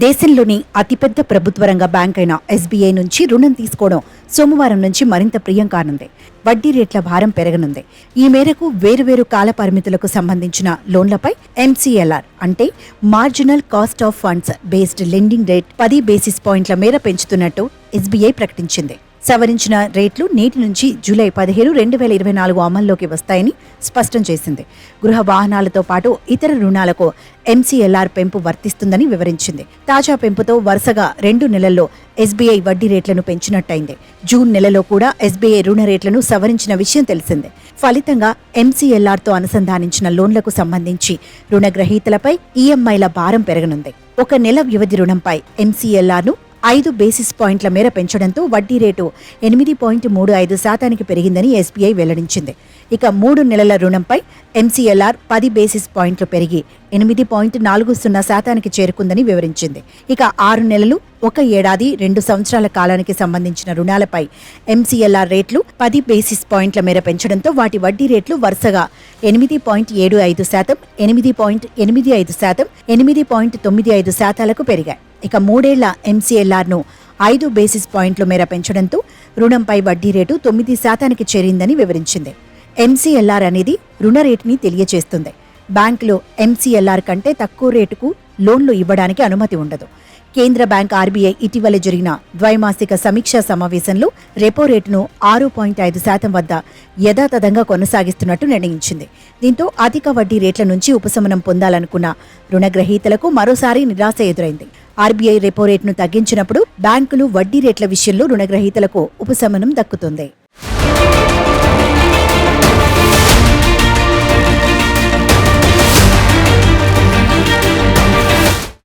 దేశంలోని అతిపెద్ద ప్రభుత్వ రంగ బ్యాంక్ అయిన ఎస్బీఐ నుంచి రుణం తీసుకోవడం సోమవారం నుంచి మరింత ప్రియం కానుంది. వడ్డీ రేట్ల భారం పెరగనుంది. ఈ మేరకు వేరువేరు కాల పరిమితులకు సంబంధించిన లోన్లపై ఎంసీఎల్ఆర్ అంటే marginal cost of funds based lending rate 10 basis పాయింట్ల మేర పెంచుతున్నట్టు ఎస్బీఐ ప్రకటించింది. సవరించిన రేట్లు నేటి నుంచి జూలై 15, 2024 అమల్లోకి వస్తాయని స్పష్టం చేసింది. గృహ వాహనాలతో పాటు ఇతర రుణాలకు ఎంసీఎల్ఆర్ పెంపు వర్తిస్తుందని వివరించింది. తాజా పెంపుతో వరుసగా 2 నెలల్లో ఎస్బీఐ వడ్డీ రేట్లను పెంచినట్టయింది. జూన్ నెలలో కూడా ఎస్బీఐ రుణ రేట్లను సవరించిన విషయం తెలిసిందే. ఫలితంగా ఎంసీఎల్ఆర్తో అనుసంధానించిన లోన్లకు సంబంధించి రుణగ్రహీతలపై ఈఎంఐల భారం పెరగనుంది. 1 నెల వ్యవధి రుణంపై ఎంసీఎల్ఆర్ను 5 బేసిస్ పాయింట్ల మేర పెంచడంతో వడ్డీ రేటు 8.35% పెరిగిందని ఎస్బీఐ వెల్లడించింది. ఇక 3 నెలల రుణంపై ఎంసీఎల్ఆర్ 10 బేసిస్ పాయింట్లు పెరిగి 8.40% చేరుకుందని వివరించింది. ఇక 6 నెలలు, 1 ఏడాది, 2 సంవత్సరాల కాలానికి సంబంధించిన రుణాలపై ఎంసీఎల్ఆర్ రేట్లు 10 బేసిస్ పాయింట్ల మేర పెంచడంతో వాటి వడ్డీ రేట్లు వరుసగా 8.75%, 8.85%, 8.95%లకు పెరిగాయి. ఇక 3 ఏళ్ల ఎంసీఎల్ఆర్ను 5 బేసిస్ పాయింట్ల మేర పెంచడంతో రుణంపై వడ్డీ రేటు 9%కి చేరిందని వివరించింది. ఎంసీఎల్ఆర్ అనేది రుణ రేటుని తెలియజేస్తుంది. బ్యాంకులు ఎంసీఎల్ఆర్ కంటే తక్కువ రేటుకు లోన్లు ఇవ్వడానికి అనుమతి ఉండదు. కేంద్ర బ్యాంక్ ఆర్బీఐ ఇటీవల జరిగిన ద్వైమాసిక సమీక్షా సమావేశంలో రెపో రేటును 6.5% వద్ద యథాతథంగా కొనసాగిస్తున్నట్టు నిర్ణయించింది. దీంతో అధిక వడ్డీ రేట్ల నుంచి ఉపశమనం పొందాలనుకున్న రుణగ్రహీతలకు మరోసారి నిరాశ ఎదురైంది. ఆర్బీఐ రెపో రేటును తగ్గించినప్పుడు బ్యాంకులు వడ్డీ రేట్ల విషయంలో రుణగ్రహీతలకు ఉపశమనం దక్కుతుంది.